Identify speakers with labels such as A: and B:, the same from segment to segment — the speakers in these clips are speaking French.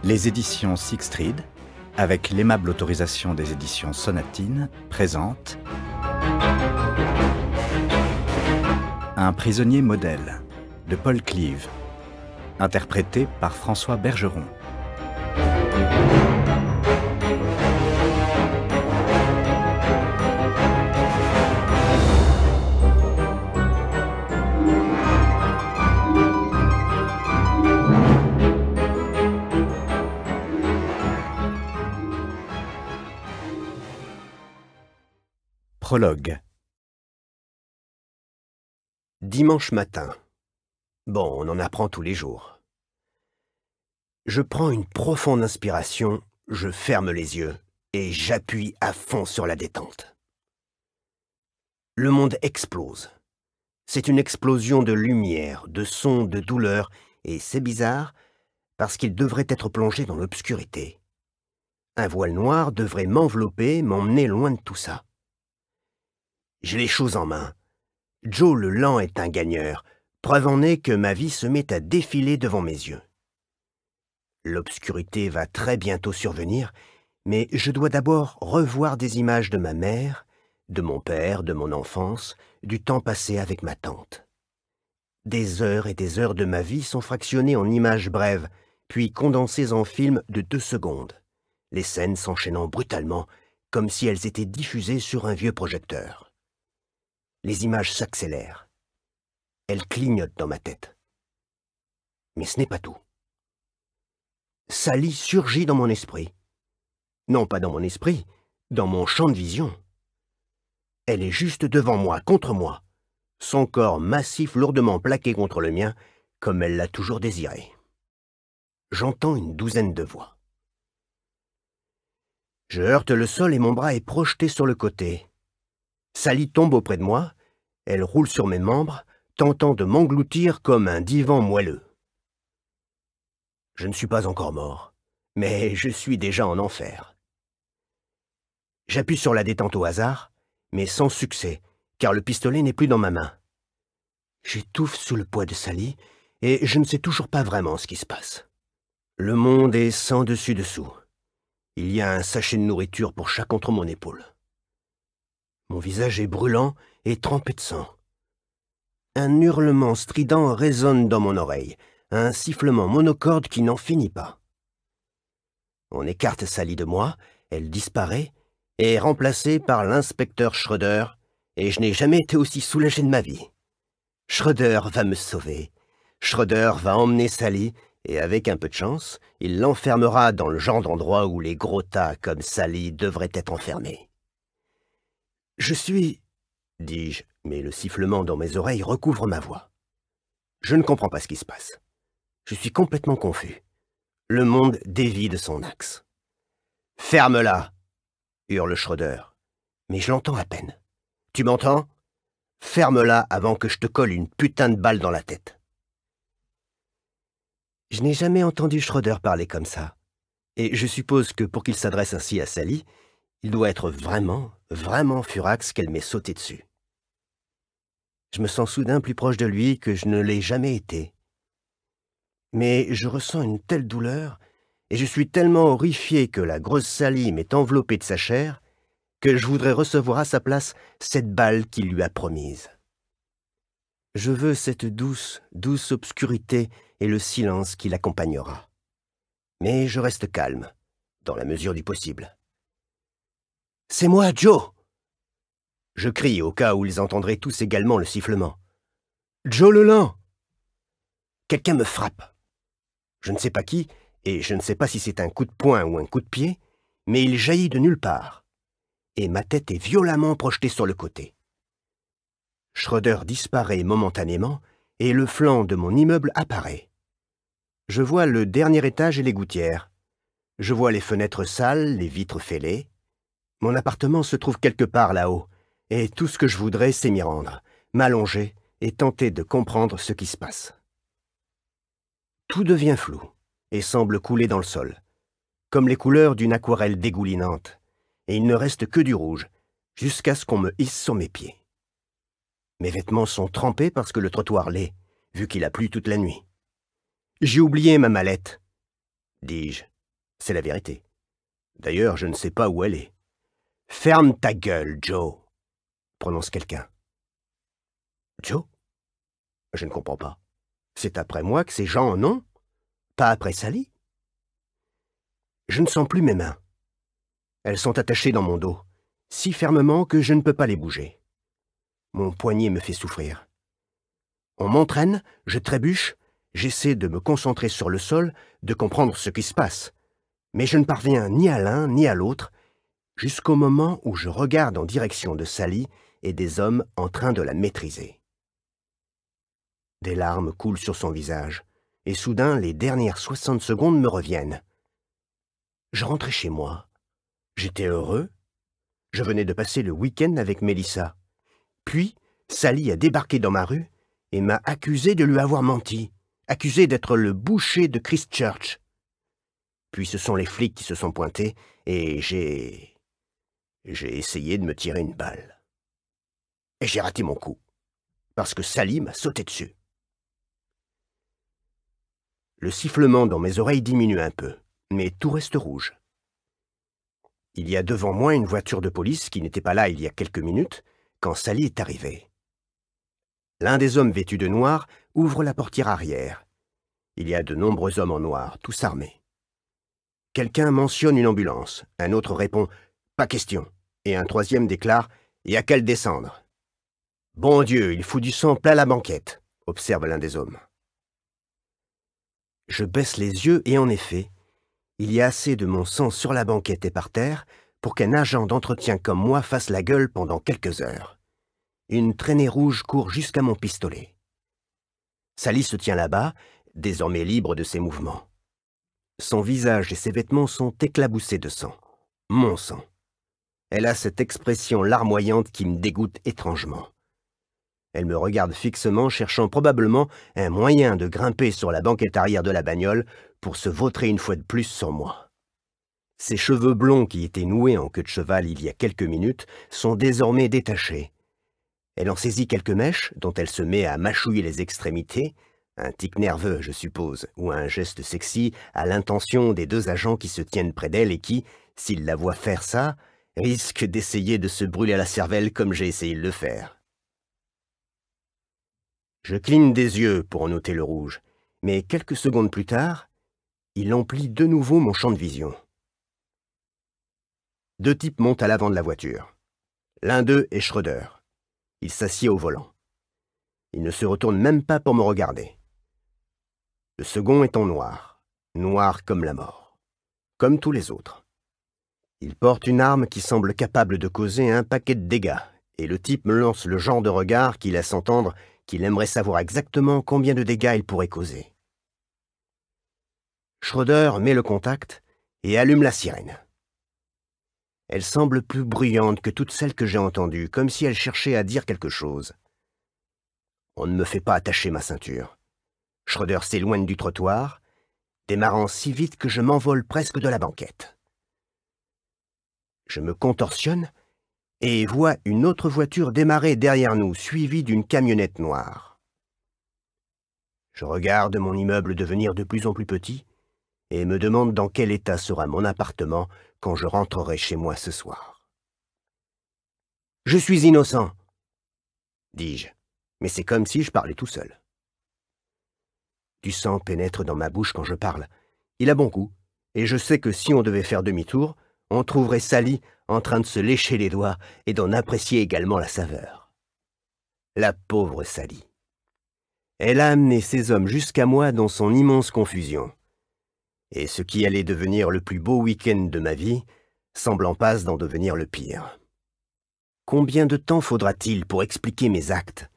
A: Les éditions Sixtreed, avec l'aimable autorisation des éditions Sonatine, présentent Un prisonnier modèle de Paul Cleave, interprété par François Bergeron. Prologue.
B: Dimanche matin. Bon, on en apprend tous les jours. Je prends une profonde inspiration, je ferme les yeux et j'appuie à fond sur la détente. Le monde explose. C'est une explosion de lumière, de sons, de douleur, et c'est bizarre parce qu'il devrait être plongé dans l'obscurité. Un voile noir devrait m'envelopper, m'emmener loin de tout ça. J'ai les choses en main. Joe le Lent est un gagneur, preuve en est que ma vie se met à défiler devant mes yeux. L'obscurité va très bientôt survenir, mais je dois d'abord revoir des images de ma mère, de mon père, de mon enfance, du temps passé avec ma tante. Des heures et des heures de ma vie sont fractionnées en images brèves, puis condensées en films de 2 secondes, les scènes s'enchaînant brutalement, comme si elles étaient diffusées sur un vieux projecteur. Les images s'accélèrent. Elles clignotent dans ma tête. Mais ce n'est pas tout. Sally surgit dans mon esprit. Non pas dans mon esprit, dans mon champ de vision. Elle est juste devant moi, contre moi, son corps massif lourdement plaqué contre le mien, comme elle l'a toujours désiré. J'entends une douzaine de voix. Je heurte le sol et mon bras est projeté sur le côté. Sally tombe auprès de moi, elle roule sur mes membres, tentant de m'engloutir comme un divan moelleux. Je ne suis pas encore mort, mais je suis déjà en enfer. J'appuie sur la détente au hasard, mais sans succès, car le pistolet n'est plus dans ma main. J'étouffe sous le poids de Sally, et je ne sais toujours pas vraiment ce qui se passe. Le monde est sans dessus-dessous. Il y a un sachet de nourriture pour chaque entre mon épaule. Mon visage est brûlant et trempé de sang. Un hurlement strident résonne dans mon oreille, un sifflement monocorde qui n'en finit pas. On écarte Sally de moi, elle disparaît, et est remplacée par l'inspecteur Schroeder, et je n'ai jamais été aussi soulagé de ma vie. Schroeder va me sauver. Schroeder va emmener Sally, et avec un peu de chance, il l'enfermera dans le genre d'endroit où les gros tas comme Sally devraient être enfermés. Je suis... dis-je, mais le sifflement dans mes oreilles recouvre ma voix. Je ne comprends pas ce qui se passe. Je suis complètement confus. Le monde dévie de son axe. « Ferme-la !» hurle Schroeder. Mais je l'entends à peine. « Tu m'entends ? Ferme-la avant que je te colle une putain de balle dans la tête. » Je n'ai jamais entendu Schroeder parler comme ça. Et je suppose que pour qu'il s'adresse ainsi à Sally, il doit être vraiment, vraiment furax qu'elle m'ait sauté dessus. Je me sens soudain plus proche de lui que je ne l'ai jamais été. Mais je ressens une telle douleur, et je suis tellement horrifié que la grosse Sally m'est enveloppée de sa chair, que je voudrais recevoir à sa place cette balle qu'il lui a promise. Je veux cette douce, douce obscurité et le silence qui l'accompagnera. Mais je reste calme, dans la mesure du possible. « C'est moi, Joe !» Je crie au cas où ils entendraient tous également le sifflement. « Joe le Lent !» Quelqu'un me frappe. Je ne sais pas qui, et je ne sais pas si c'est un coup de poing ou un coup de pied, mais il jaillit de nulle part, et ma tête est violemment projetée sur le côté. Schroeder disparaît momentanément, et le flanc de mon immeuble apparaît. Je vois le dernier étage et les gouttières. Je vois les fenêtres sales, les vitres fêlées. Mon appartement se trouve quelque part là-haut, et tout ce que je voudrais, c'est m'y rendre, m'allonger et tenter de comprendre ce qui se passe. Tout devient flou et semble couler dans le sol, comme les couleurs d'une aquarelle dégoulinante, et il ne reste que du rouge, jusqu'à ce qu'on me hisse sur mes pieds. Mes vêtements sont trempés parce que le trottoir l'est, vu qu'il a plu toute la nuit. « J'ai oublié ma mallette », dis-je, C'est la vérité. D'ailleurs, je ne sais pas où elle est. « Ferme ta gueule, Joe !» prononce quelqu'un. « Joe ?» Je ne comprends pas. C'est après moi que ces gens en ont, pas après Sally. Je ne sens plus mes mains. Elles sont attachées dans mon dos, si fermement que je ne peux pas les bouger. Mon poignet me fait souffrir. On m'entraîne, je trébuche, j'essaie de me concentrer sur le sol, de comprendre ce qui se passe. Mais je ne parviens ni à l'un ni à l'autre, jusqu'au moment où je regarde en direction de Sally et des hommes en train de la maîtriser. Des larmes coulent sur son visage, et soudain les dernières 60 secondes me reviennent. Je rentrais chez moi. J'étais heureux. Je venais de passer le week-end avec Melissa. Puis, Sally a débarqué dans ma rue et m'a accusé de lui avoir menti, accusé d'être le boucher de Christchurch. Puis ce sont les flics qui se sont pointés et j'ai essayé de me tirer une balle. Et j'ai raté mon coup, parce que Sally m'a sauté dessus. Le sifflement dans mes oreilles diminue un peu, mais tout reste rouge. Il y a devant moi une voiture de police qui n'était pas là il y a quelques minutes, quand Sally est arrivée. L'un des hommes vêtus de noir ouvre la portière arrière. Il y a de nombreux hommes en noir, tous armés. Quelqu'un mentionne une ambulance, un autre répond « Pas question », et un troisième déclare « Il n'y a qu'à le descendre ». « Bon Dieu, il fout du sang plein la banquette », observe l'un des hommes. Je baisse les yeux et en effet, il y a assez de mon sang sur la banquette et par terre pour qu'un agent d'entretien comme moi fasse la gueule pendant quelques heures. Une traînée rouge court jusqu'à mon pistolet. Sally se tient là-bas, désormais libre de ses mouvements. Son visage et ses vêtements sont éclaboussés de sang. Mon sang. Elle a cette expression larmoyante qui me dégoûte étrangement. Elle me regarde fixement, cherchant probablement un moyen de grimper sur la banquette arrière de la bagnole pour se vautrer une fois de plus sur moi. Ses cheveux blonds qui étaient noués en queue de cheval il y a quelques minutes sont désormais détachés. Elle en saisit quelques mèches, dont elle se met à mâchouiller les extrémités, un tic nerveux, je suppose, ou un geste sexy à l'intention des deux agents qui se tiennent près d'elle et qui, s'ils la voient faire ça, risquent d'essayer de se brûler la cervelle comme j'ai essayé de le faire. Je cligne des yeux pour noter le rouge, mais quelques secondes plus tard, il emplit de nouveau mon champ de vision. Deux types montent à l'avant de la voiture. L'un d'eux est Schroeder. Il s'assied au volant. Il ne se retourne même pas pour me regarder. Le second est en noir, noir comme la mort, comme tous les autres. Il porte une arme qui semble capable de causer un paquet de dégâts, et le type me lance le genre de regard qui laisse entendre qu'il aimerait savoir exactement combien de dégâts il pourrait causer. Schroeder met le contact et allume la sirène. Elle semble plus bruyante que toutes celles que j'ai entendues, comme si elle cherchait à dire quelque chose. On ne me fait pas attacher ma ceinture. Schroeder s'éloigne du trottoir, démarrant si vite que je m'envole presque de la banquette. Je me contorsionne et vois une autre voiture démarrer derrière nous, suivie d'une camionnette noire. Je regarde mon immeuble devenir de plus en plus petit et me demande dans quel état sera mon appartement quand je rentrerai chez moi ce soir. « Je suis innocent !» dis-je, mais c'est comme si je parlais tout seul. Du sang pénètre dans ma bouche quand je parle. Il a bon goût, et je sais que si on devait faire demi-tour, on trouverait Sally en train de se lécher les doigts et d'en apprécier également la saveur. La pauvre Sally. Elle a amené ces hommes jusqu'à moi dans son immense confusion. Et ce qui allait devenir le plus beau week-end de ma vie semble en passe d'en devenir le pire. Combien de temps faudra-t-il pour expliquer mes actes,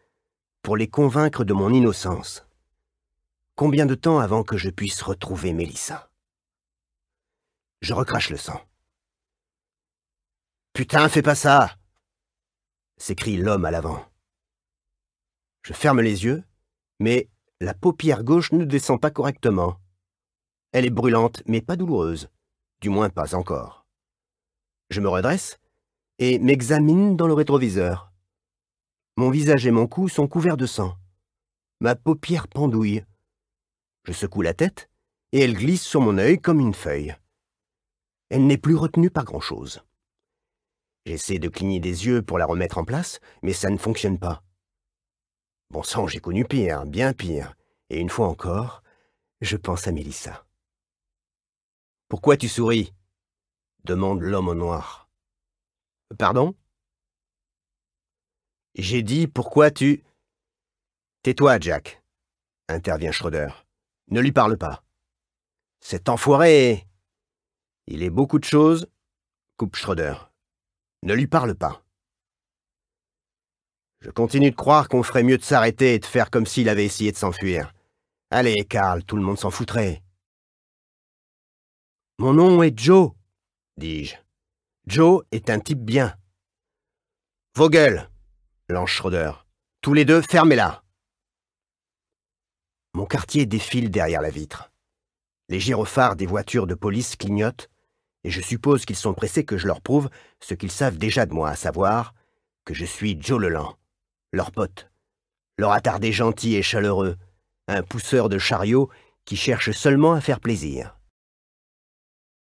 B: pour les convaincre de mon innocence? Combien de temps avant que je puisse retrouver Melissa? Je recrache le sang. « Putain, fais pas ça !» s'écrie l'homme à l'avant. Je ferme les yeux, mais la paupière gauche ne descend pas correctement. Elle est brûlante, mais pas douloureuse, du moins pas encore. Je me redresse et m'examine dans le rétroviseur. Mon visage et mon cou sont couverts de sang. Ma paupière pendouille. Je secoue la tête et elle glisse sur mon œil comme une feuille. Elle n'est plus retenue par grand-chose. J'essaie de cligner des yeux pour la remettre en place, mais ça ne fonctionne pas. Bon sang, j'ai connu pire, bien pire. Et une fois encore, je pense à Mélissa. « Pourquoi tu souris ?» demande l'homme au noir. « Pardon ?» « J'ai dit pourquoi tu... »« Tais-toi, Jack, » intervient Schroeder. « Ne lui parle pas. »« Cet enfoiré... » « Il est beaucoup de choses, » coupe Schroeder. « Ne lui parle pas. » Je continue de croire qu'on ferait mieux de s'arrêter et de faire comme s'il avait essayé de s'enfuir. Allez, Karl, tout le monde s'en foutrait. « Mon nom est Joe, » dis-je. « Joe est un type bien. »« Vos gueules !» lance Schroeder. « Tous les deux, fermez-la !» Mon quartier défile derrière la vitre. Les gyrophares des voitures de police clignotent, et je suppose qu'ils sont pressés que je leur prouve ce qu'ils savent déjà de moi, à savoir que je suis Joe Leland, leur pote, leur attardé gentil et chaleureux, un pousseur de chariot qui cherche seulement à faire plaisir.